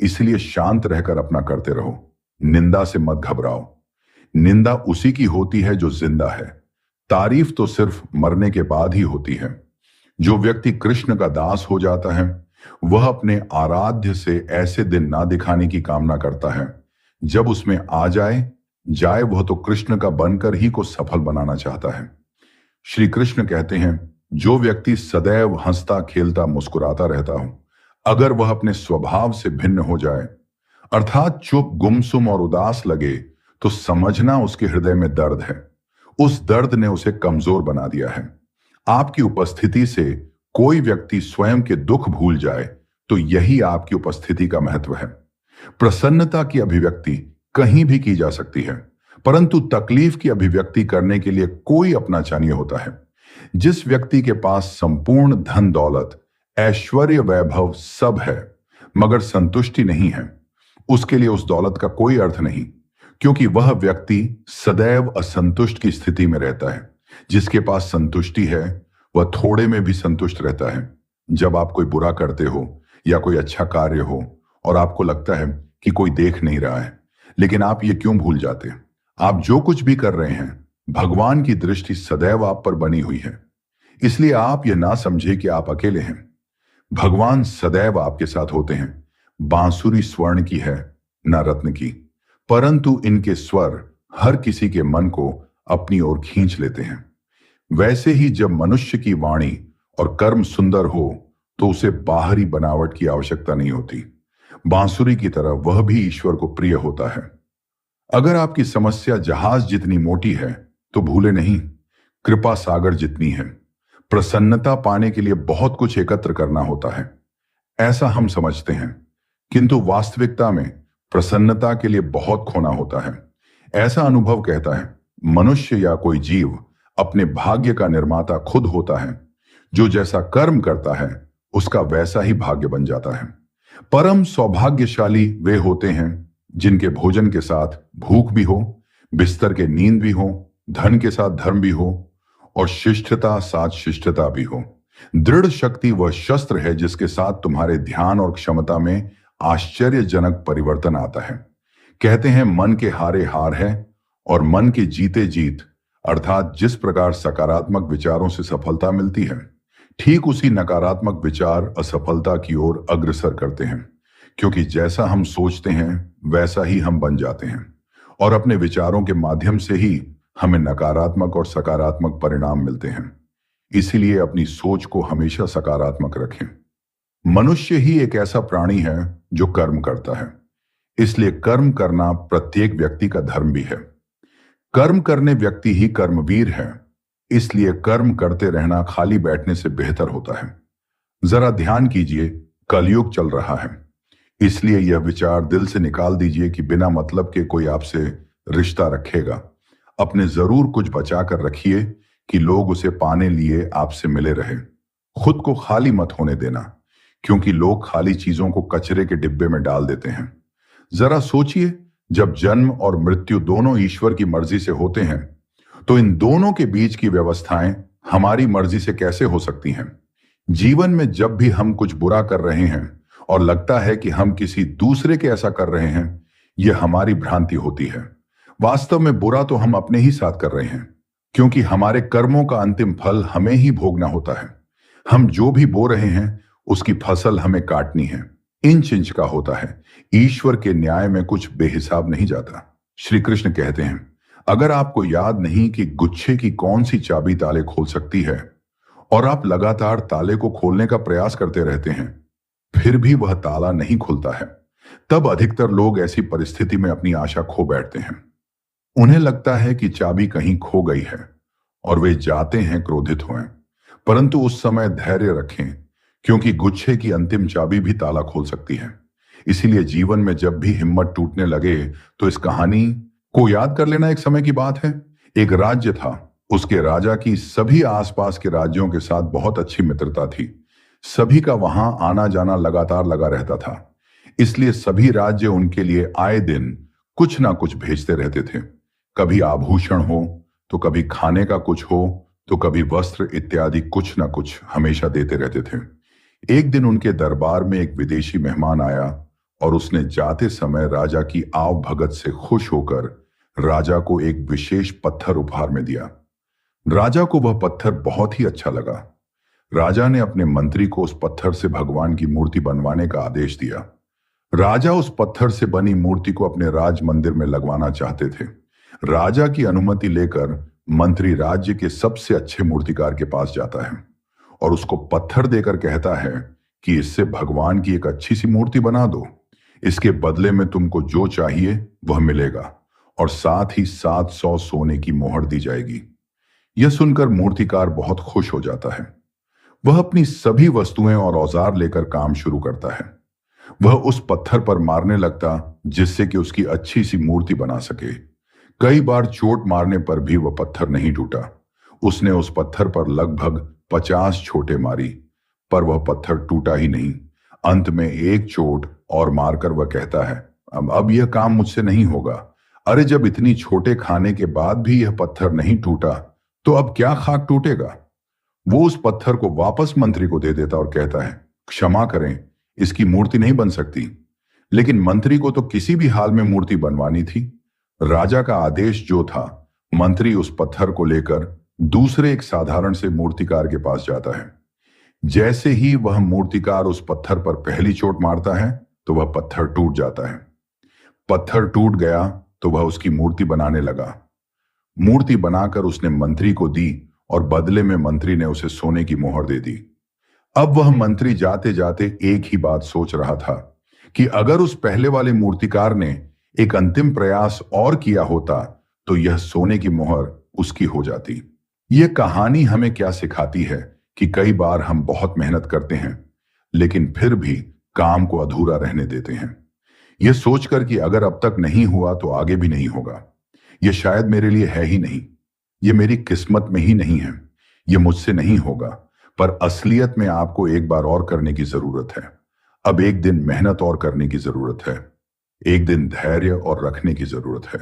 इसलिए शांत रहकर अपना करते रहो। निंदा से मत घबराओ। निंदा उसी की होती है जो जिंदा है। तारीफ तो सिर्फ मरने के बाद ही होती है। जो व्यक्ति कृष्ण का दास हो जाता है वह अपने आराध्य से ऐसे दिन ना दिखाने की कामना करता है जब उसमें आ जाए वह तो कृष्ण का बनकर ही को सफल बनाना चाहता है। श्री कृष्ण कहते हैं, जो व्यक्ति सदैव हंसता खेलता मुस्कुराता रहता हो, अगर वह अपने स्वभाव से भिन्न हो जाए, अर्थात चुप, गुमसुम और उदास लगे, तो समझना उसके हृदय में दर्द है। उस दर्द ने उसे कमजोर बना दिया है। आपकी उपस्थिति से कोई व्यक्ति स्वयं के दुख भूल जाए तो यही आपकी उपस्थिति का महत्व है। प्रसन्नता की अभिव्यक्ति कहीं भी की जा सकती है, परंतु तकलीफ की अभिव्यक्ति करने के लिए कोई अपना चाहिए होता है। जिस व्यक्ति के पास संपूर्ण धन दौलत, ऐश्वर्य, वैभव सब है, मगर संतुष्टि नहीं है, उसके लिए उस दौलत का कोई अर्थ नहीं, क्योंकि वह व्यक्ति सदैव असंतुष्ट की स्थिति में रहता है। जिसके पास संतुष्टि है वह थोड़े में भी संतुष्ट रहता है। जब आप कोई बुरा करते हो या कोई अच्छा कार्य हो और आपको लगता है कि कोई देख नहीं रहा है, लेकिन आप ये क्यों भूल जाते? आप जो कुछ भी कर रहे हैं, भगवान की दृष्टि सदैव आप पर बनी हुई है। इसलिए आप ये ना समझे कि आप अकेले हैं। भगवान सदैव आपके साथ होते हैं। बांसुरी स्वर्ण की है, ना रत्न की, परंतु इनके स्वर हर किसी के मन को अपनी ओर खींच लेते हैं। वैसे ही जब मनुष्य की वाणी और कर्म सुंदर हो तो उसे बाहरी बनावट की आवश्यकता नहीं होती। बांसुरी की तरह वह भी ईश्वर को प्रिय होता है। अगर आपकी समस्या जहाज जितनी मोटी है तो भूले नहीं, कृपा सागर जितनी है। प्रसन्नता पाने के लिए बहुत कुछ एकत्र करना होता है, ऐसा हम समझते हैं, किंतु वास्तविकता में प्रसन्नता के लिए बहुत खोना होता है। ऐसा अनुभव कहता है, मनुष्य या कोई जीव अपने भाग्य का निर्माता खुद होता है। जो जैसा कर्म करता है उसका वैसा ही भाग्य बन जाता है। परम सौभाग्यशाली वे होते हैं जिनके भोजन के साथ भूख भी हो, बिस्तर के नींद भी हो, धन के साथ धर्म भी हो और शिष्टता साथ शिष्टता भी हो। दृढ़ शक्ति वह शस्त्र है जिसके साथ तुम्हारे ध्यान और क्षमता में आश्चर्यजनक परिवर्तन आता है। कहते हैं, मन के हारे हार है और मन के जीते जीत। अर्थात जिस प्रकार सकारात्मक विचारों से सफलता मिलती है, ठीक उसी नकारात्मक विचार असफलता की ओर अग्रसर करते हैं, क्योंकि जैसा हम सोचते हैं वैसा ही हम बन जाते हैं और अपने विचारों के माध्यम से ही हमें नकारात्मक और सकारात्मक परिणाम मिलते हैं। इसीलिए अपनी सोच को हमेशा सकारात्मक रखें। मनुष्य ही एक ऐसा प्राणी है जो कर्म करता है, इसलिए कर्म करना प्रत्येक व्यक्ति का धर्म भी है। कर्म करने व्यक्ति ही कर्मवीर है, इसलिए कर्म करते रहना खाली बैठने से बेहतर होता है। जरा ध्यान कीजिए, कलयुग चल रहा है, इसलिए यह विचार दिल से निकाल दीजिए कि बिना मतलब के कोई आपसे रिश्ता रखेगा। अपने जरूर कुछ बचा कर रखिए कि लोग उसे पाने लिए आपसे मिले रहे। खुद को खाली मत होने देना, क्योंकि लोग खाली चीजों को कचरे के डिब्बे में डाल देते हैं। जरा सोचिए, जब जन्म और मृत्यु दोनों ईश्वर की मर्जी से होते हैं, तो इन दोनों के बीच की व्यवस्थाएं हमारी मर्जी से कैसे हो सकती हैं? जीवन में जब भी हम कुछ बुरा कर रहे हैं और लगता है कि हम किसी दूसरे के ऐसा कर रहे हैं, यह हमारी भ्रांति होती है। वास्तव में बुरा तो हम अपने ही साथ कर रहे हैं, क्योंकि हमारे कर्मों का अंतिम फल हमें ही भोगना होता है। हम जो भी बो रहे हैं उसकी फसल हमें काटनी है। इंच इंच का होता है। ईश्वर के न्याय में कुछ बेहिसाब नहीं जाता। श्री कृष्ण कहते हैं, अगर आपको याद नहीं कि गुच्छे की कौन सी चाबी ताले खोल सकती है और आप लगातार ताले को खोलने का प्रयास करते रहते हैं, फिर भी वह ताला नहीं खुलता है, तब अधिकतर लोग ऐसी परिस्थिति में अपनी आशा खो बैठते हैं। उन्हें लगता है कि चाबी कहीं खो गई है और वे जाते हैं क्रोधित हुए। परंतु उस समय धैर्य रखें, क्योंकि गुच्छे की अंतिम चाबी भी ताला खोल सकती है। इसीलिए जीवन में जब भी हिम्मत टूटने लगे तो इस कहानी को याद कर लेना। एक समय की बात है, एक राज्य था। उसके राजा की सभी आसपास के राज्यों के साथ बहुत अच्छी मित्रता थी। सभी का वहां आना जाना लगातार लगा रहता था। इसलिए सभी राज्य उनके लिए आए दिन कुछ ना कुछ भेजते रहते थे। कभी आभूषण हो तो कभी खाने का कुछ हो तो कभी वस्त्र इत्यादि कुछ ना कुछ हमेशा देते रहते थे। एक दिन उनके दरबार में एक विदेशी मेहमान आया और उसने जाते समय राजा की आव भगत से खुश होकर राजा को एक विशेष पत्थर उपहार में दिया। राजा को वह पत्थर बहुत ही अच्छा लगा। राजा ने अपने मंत्री को उस पत्थर से भगवान की मूर्ति बनवाने का आदेश दिया। राजा उस पत्थर से बनी मूर्ति को अपने राज मंदिर में लगवाना चाहते थे। राजा की अनुमति लेकर मंत्री राज्य के सबसे अच्छे मूर्तिकार के पास जाता है और उसको पत्थर देकर कहता है कि इससे भगवान की एक अच्छी सी मूर्ति बना दो। इसके बदले में तुमको जो चाहिए वह मिलेगा और साथ ही 700 सोने की मोहर दी जाएगी। यह सुनकर मूर्तिकार बहुत खुश हो जाता है। वह अपनी सभी वस्तुएं और औजार लेकर काम शुरू करता है। वह उस पत्थर पर मारने लगता जिससे कि उसकी अच्छी सी मूर्ति बना सके। कई बार चोट मारने पर भी वह पत्थर नहीं टूटा। उसने उस पत्थर पर लगभग 50 छोटे मारी, पर वह पत्थर टूटा ही नहीं। अंत में एक चोट और मारकर वह कहता है, अब यह काम मुझसे नहीं होगा। अरे, जब इतनी छोटे खाने के बाद भी यह पत्थर नहीं टूटा तो अब क्या खाक टूटेगा। वो उस पत्थर को वापस मंत्री को दे देता और कहता है, क्षमा करें, इसकी मूर्ति नहीं बन सकती। लेकिन मंत्री को तो किसी भी हाल में मूर्ति बनवानी थी। राजा का आदेश जो था, मंत्री उस पत्थर को लेकर दूसरे एक साधारण से मूर्तिकार के पास जाता है। जैसे ही वह मूर्तिकार उस पत्थर पर पहली चोट मारता है तो वह पत्थर टूट जाता है। पत्थर टूट गया तो वह उसकी मूर्ति बनाने लगा। मूर्ति बनाकर उसने मंत्री को दी और बदले में मंत्री ने उसे सोने की मोहर दे दी। अब वह मंत्री जाते जाते एक ही बात सोच रहा था कि अगर उस पहले वाले मूर्तिकार ने एक अंतिम प्रयास और किया होता तो यह सोने की मोहर उसकी हो जाती। यह कहानी हमें क्या सिखाती है कि कई बार हम बहुत मेहनत करते हैं लेकिन फिर भी काम को अधूरा रहने देते हैं, यह सोचकर कि अगर अब तक नहीं हुआ तो आगे भी नहीं होगा। यह शायद मेरे लिए है ही नहीं, यह मेरी किस्मत में ही नहीं है, यह मुझसे नहीं होगा। पर असलियत में आपको एक बार और करने की जरूरत है। अब एक दिन मेहनत और करने की जरूरत है। एक दिन धैर्य और रखने की जरूरत है।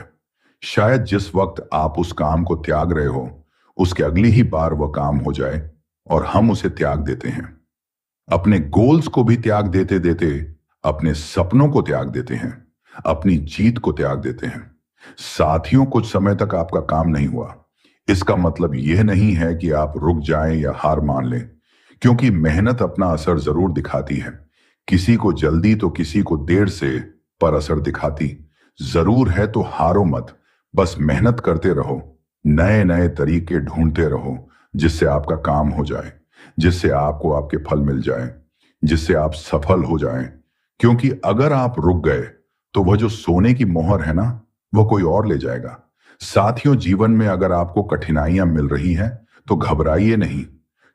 शायद जिस वक्त आप उस काम को त्याग रहे हो उसके अगली ही बार वह काम हो जाए और हम उसे त्याग देते हैं। अपने गोल्स को भी त्याग देते देते अपने सपनों को त्याग देते हैं, अपनी जीत को त्याग देते हैं। साथियों, कुछ समय तक आपका काम नहीं हुआ, इसका मतलब यह नहीं है कि आप रुक जाएं या हार मान लें, क्योंकि मेहनत अपना असर जरूर दिखाती है। किसी को जल्दी तो किसी को देर से, पर असर दिखाती जरूर है। तो हारो मत, बस मेहनत करते रहो, नए नए तरीके ढूंढते रहो जिससे आपका काम हो जाए, जिससे आपको आपके फल मिल जाए, जिससे आप सफल हो जाएं। क्योंकि अगर आप रुक गए तो वह जो सोने की मोहर है ना, वह कोई और ले जाएगा। साथियों, जीवन में अगर आपको कठिनाइयां मिल रही हैं तो घबराइए नहीं,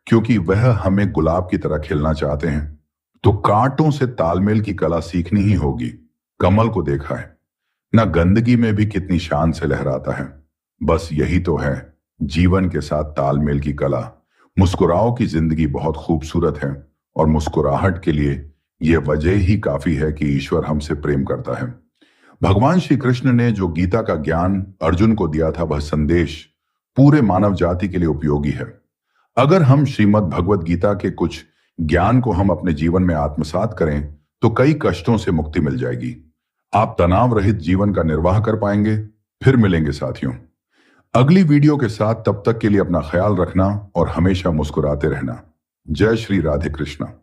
क्योंकि वह हमें गुलाब की तरह खिलना चाहते हैं। तो कांटों से तालमेल की कला सीखनी ही होगी। कमल को देखा है ना, गंदगी में भी कितनी शान से लहराता है। बस यही तो है जीवन के साथ तालमेल की कला। मुस्कुराओ की जिंदगी बहुत खूबसूरत है और मुस्कुराहट के लिए यह वजह ही काफी है कि ईश्वर हमसे प्रेम करता है। भगवान श्री कृष्ण ने जो गीता का ज्ञान अर्जुन को दिया था, वह संदेश पूरे मानव जाति के लिए उपयोगी है। अगर हम श्रीमद् भगवत गीता के कुछ ज्ञान को हम अपने जीवन में आत्मसात करें तो कई कष्टों से मुक्ति मिल जाएगी। आप तनाव रहित जीवन का निर्वाह कर पाएंगे, फिर मिलेंगे साथियों अगली वीडियो के साथ। तब तक के लिए अपना ख्याल रखना और हमेशा मुस्कुराते रहना। जय श्री राधे कृष्णा।